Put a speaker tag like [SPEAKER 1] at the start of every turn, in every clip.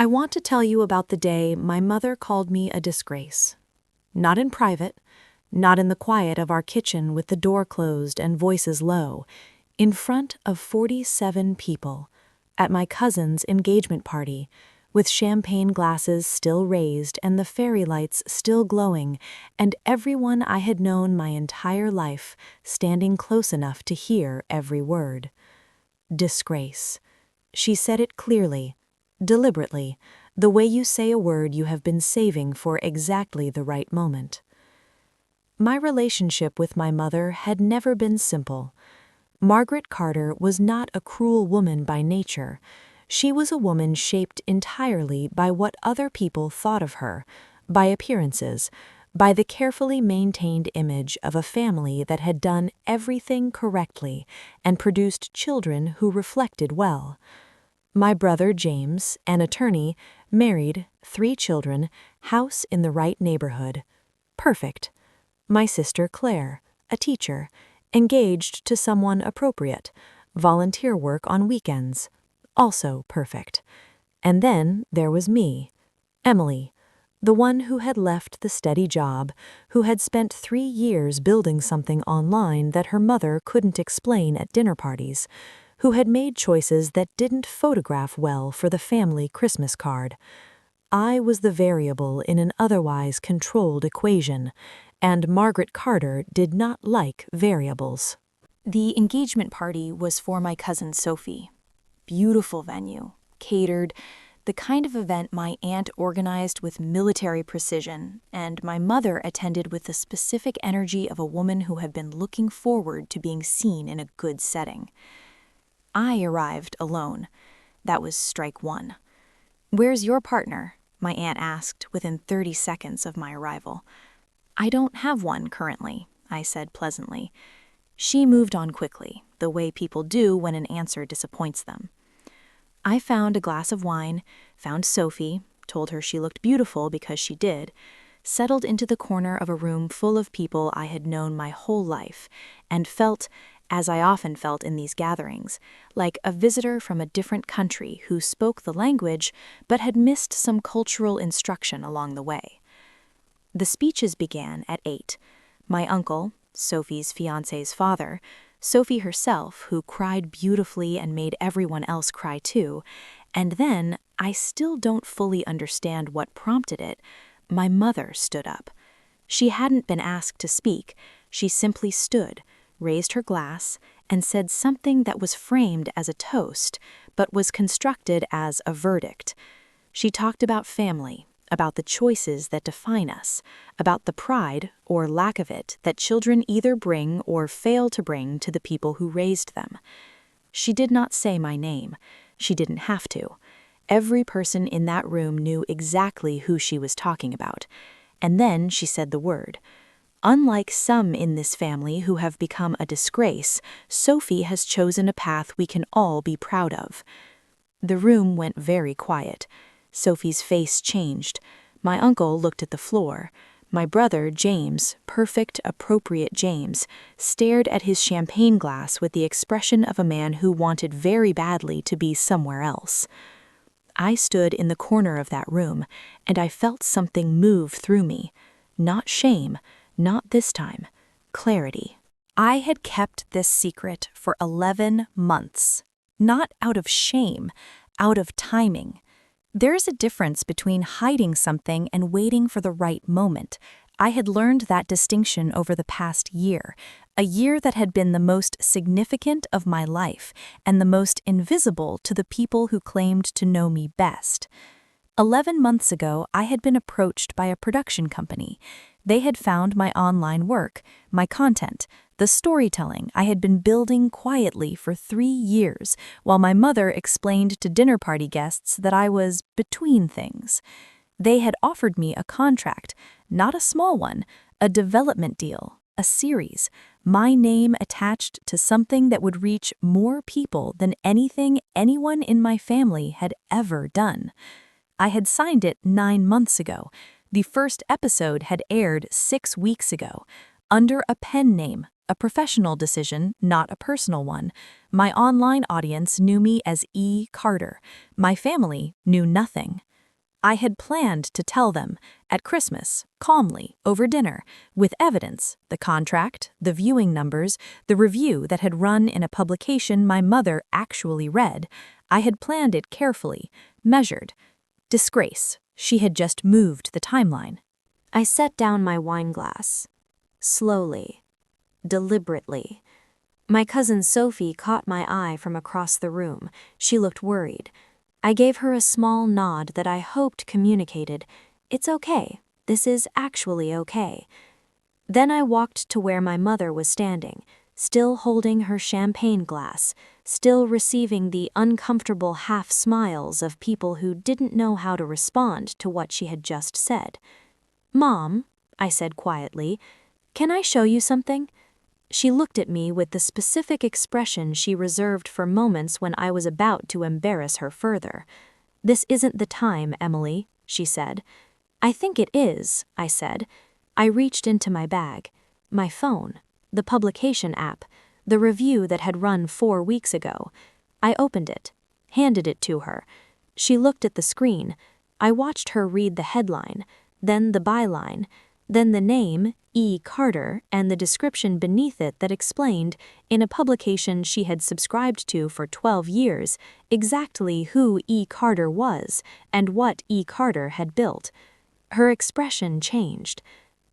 [SPEAKER 1] I want to tell you about the day my mother called me a disgrace. Not in private, not in the quiet of our kitchen with the door closed and voices low, in front of 47 people, at my cousin's engagement party, with champagne glasses still raised and the fairy lights still glowing, and everyone I had known my entire life standing close enough to hear every word. Disgrace. She said it clearly, deliberately, the way you say a word you have been saving for exactly the right moment. My relationship with my mother had never been simple. Margaret Carter was not a cruel woman by nature. She was a woman shaped entirely by what other people thought of her, by appearances, by the carefully maintained image of a family that had done everything correctly and produced children who reflected well. My brother James, an attorney, married, 3 children, house in the right neighborhood. Perfect. My sister Claire, a teacher, engaged to someone appropriate, volunteer work on weekends. Also perfect. And then there was me, Emily, the one who had left the steady job, who had spent 3 years building something online that her mother couldn't explain at dinner parties, who had made choices that didn't photograph well for the family Christmas card. I was the variable in an otherwise controlled equation, and Margaret Carter did not like variables.
[SPEAKER 2] The engagement party was for my cousin Sophie. Beautiful venue, catered, the kind of event my aunt organized with military precision, and my mother attended with the specific energy of a woman who had been looking forward to being seen in a good setting. I arrived alone. That was strike 1. "Where's your partner?" my aunt asked within 30 seconds of my arrival. "I don't have one currently," I said pleasantly. She moved on quickly, the way people do when an answer disappoints them. I found a glass of wine, found Sophie, told her she looked beautiful because she did, settled into the corner of a room full of people I had known my whole life, and felt, as I often felt in these gatherings, like a visitor from a different country who spoke the language but had missed some cultural instruction along the way. The speeches began at 8. My uncle, Sophie's fiancé's father, Sophie herself, who cried beautifully and made everyone else cry too, and then, I still don't fully understand what prompted it, my mother stood up. She hadn't been asked to speak. She simply stood, raised her glass, and said something that was framed as a toast, but was constructed as a verdict. She talked about family, about the choices that define us, about the pride, or lack of it, that children either bring or fail to bring to the people who raised them. She did not say my name. She didn't have to. Every person in that room knew exactly who she was talking about. And then she said the word. Unlike some in this family who have become a disgrace, Sophie has chosen a path we can all be proud of. The room went very quiet. Sophie's face changed. My uncle looked at the floor. My brother, James, perfect, appropriate James, stared at his champagne glass with the expression of a man who wanted very badly to be somewhere else. I stood in the corner of that room, and I felt something move through me. Not shame, not this time. Clarity. I had kept this secret for 11 months. Not out of shame, out of timing. There's a difference between hiding something and waiting for the right moment. I had learned that distinction over the past year, a year that had been the most significant of my life and the most invisible to the people who claimed to know me best. 11 months ago, I had been approached by a production company. They had found my online work, my content, the storytelling I had been building quietly for 3 years, while my mother explained to dinner party guests that I was between things. They had offered me a contract, not a small one, a development deal, a series, my name attached to something that would reach more people than anything anyone in my family had ever done. I had signed it 9 months ago. The first episode had aired 6 weeks ago.
[SPEAKER 1] under a pen name, a professional decision, not a personal one. My online audience knew me as E. Carter. My family knew nothing. I had planned to tell them, at Christmas, calmly, over dinner, with evidence, the contract, the viewing numbers, the review that had run in a publication my mother actually read. I had planned it carefully, measured. Disgrace. She had just moved the timeline.
[SPEAKER 2] I set down my wine glass. Slowly, deliberately. My cousin Sophie caught my eye from across the room. She looked worried. I gave her a small nod that I hoped communicated, "It's okay. This is actually okay." Then I walked to where my mother was standing, still holding her champagne glass, still receiving the uncomfortable half-smiles of people who didn't know how to respond to what she had just said. "Mom," I said quietly, "can I show you something?" She looked at me with the specific expression she reserved for moments when I was about to embarrass her further. "This isn't the time, Emily," she said. "I think it is," I said. I reached into my bag. My phone, the publication app, the review that had run 4 weeks ago. I opened it, handed it to her. She looked at the screen. I watched her read the headline, then the byline, then the name, E. Carter, and the description beneath it that explained, in a publication she had subscribed to for 12 years, exactly who E. Carter was and what E. Carter had built. Her expression changed.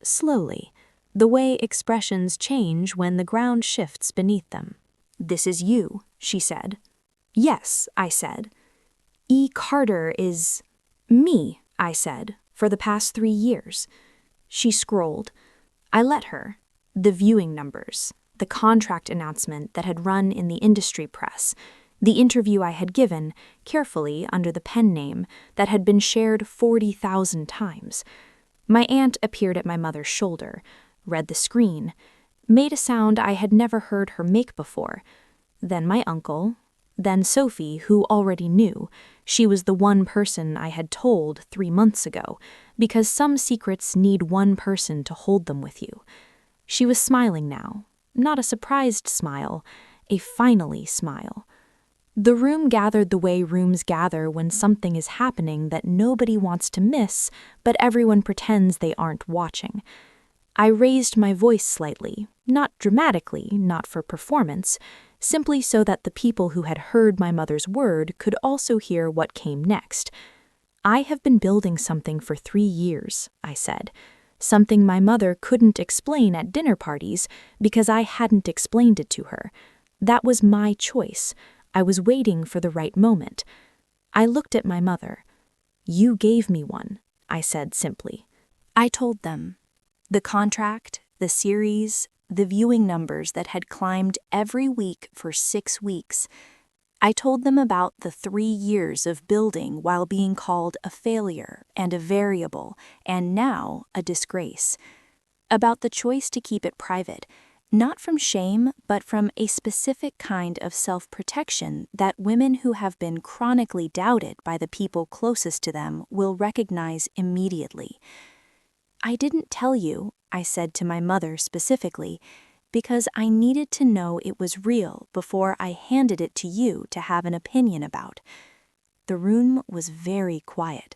[SPEAKER 2] Slowly, the way expressions change when the ground shifts beneath them. "This is you," she said. "Yes," I said. "E. Carter is me," I said, "for the past 3 years." She scrolled. I let her. The viewing numbers, the contract announcement that had run in the industry press, the interview I had given, carefully under the pen name, that had been shared 40,000 times. My aunt appeared at my mother's shoulder, read the screen, made a sound I had never heard her make before. Then my uncle, then Sophie, who already knew. She was the one person I had told 3 months ago, because some secrets need one person to hold them with you. She was smiling now, not a surprised smile, a finally smile. The room gathered the way rooms gather when something is happening that nobody wants to miss, but everyone pretends they aren't watching. I raised my voice slightly, not dramatically, not for performance, simply so that the people who had heard my mother's word could also hear what came next. "I have been building something for 3 years," I said. Something my mother couldn't explain at dinner parties because I hadn't explained it to her. That was my choice. I was waiting for the right moment. I looked at my mother. "You gave me one," I said simply. I told them. The contract, the series, the viewing numbers that had climbed every week for 6 weeks. I told them about the 3 years of building while being called a failure and a variable, and now a disgrace. About the choice to keep it private, not from shame, but from a specific kind of self-protection that women who have been chronically doubted by the people closest to them will recognize immediately. "I didn't tell you," I said to my mother specifically, "because I needed to know it was real before I handed it to you to have an opinion about." The room was very quiet.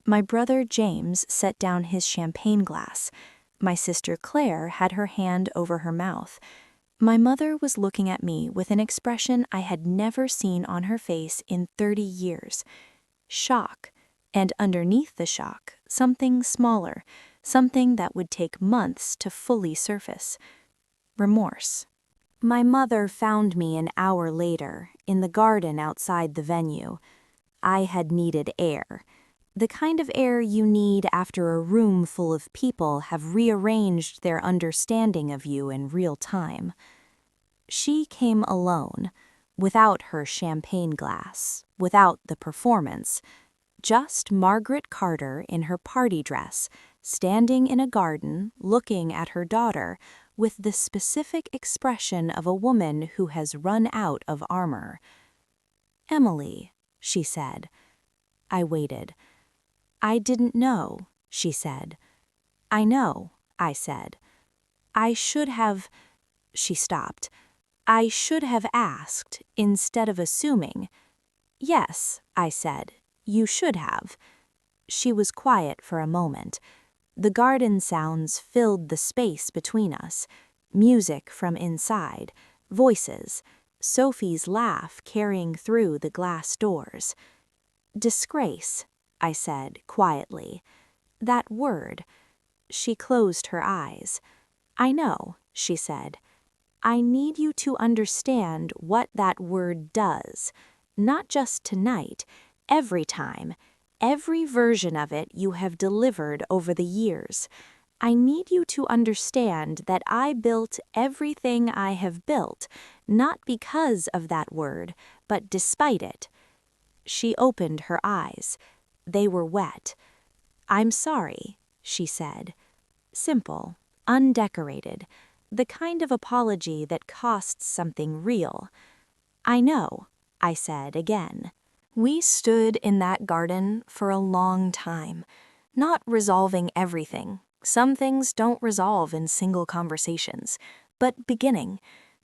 [SPEAKER 2] My brother James set down his champagne glass. My sister Claire had her hand over her mouth. My mother was looking at me with an expression I had never seen on her face in 30 years. Shock, and underneath the shock, something smaller, something that would take months to fully surface. Remorse. My mother found me an hour later, in the garden outside the venue. I had needed air. The kind of air you need after a room full of people have rearranged their understanding of you in real time. She came alone, without her champagne glass, without the performance. Just Margaret Carter in her party dress, standing in a garden, looking at her daughter, with the specific expression of a woman who has run out of armor. "Emily," she said. I waited. "I didn't know," she said. "I know," I said. I should have. She stopped. I should have asked instead of assuming. Yes, I said, you should have. She was quiet for a moment. The garden sounds filled the space between us. Music from inside, voices, Sophie's laugh carrying through the glass doors. Disgrace, I said quietly. That word. She closed her eyes. I know, she said. I need you to understand what that word does. Not just tonight, every time, every version of it you have delivered over the years. I need you to understand that I built everything I have built, not because of that word, but despite it. She opened her eyes. They were wet. I'm sorry, she said. Simple, undecorated, the kind of apology that costs something real. I know, I said again. We stood in that garden for a long time, not resolving everything. Some things don't resolve in single conversations, but beginning.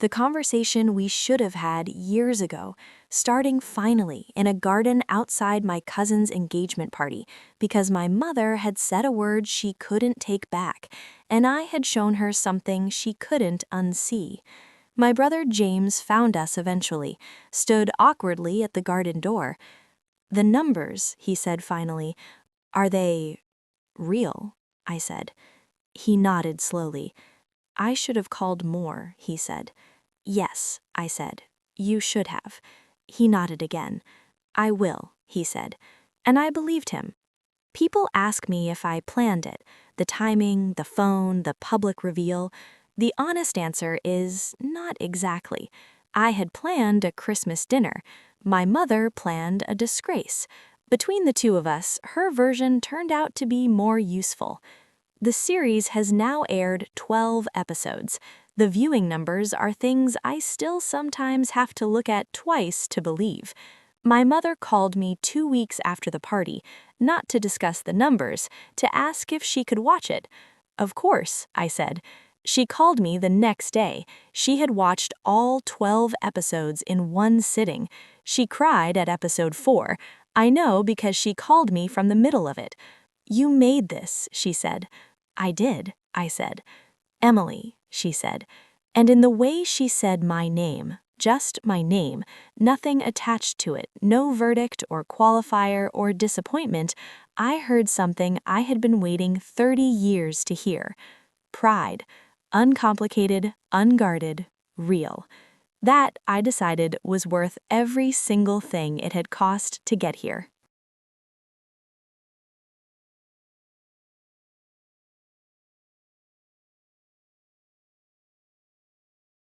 [SPEAKER 2] The conversation we should have had years ago, starting finally in a garden outside my cousin's engagement party, because my mother had said a word she couldn't take back, and I had shown her something she couldn't unsee. My brother James found us eventually, stood awkwardly at the garden door. The numbers, he said finally, are they real? I said. He nodded slowly. I should have called more, he said. Yes, I said. You should have. He nodded again. I will, he said. And I believed him. People ask me if I planned it, the timing, the phone, the public reveal. The honest answer is not exactly. I had planned a Christmas dinner. My mother planned a disgrace. Between the two of us, her version turned out to be more useful. The series has now aired 12 episodes. The viewing numbers are things I still sometimes have to look at twice to believe. My mother called me 2 weeks after the party, not to discuss the numbers, to ask if she could watch it. Of course, I said. She called me the next day. She had watched all 12 episodes in one sitting. She cried at episode 4. I know because she called me from the middle of it. You made this, she said. I did, I said. Emily, she said. And in the way she said my name, just my name, nothing attached to it, no verdict or qualifier or disappointment, I heard something I had been waiting 30 years to hear. Pride. Uncomplicated, unguarded, real. That, I decided, was worth every single thing it had cost to get here.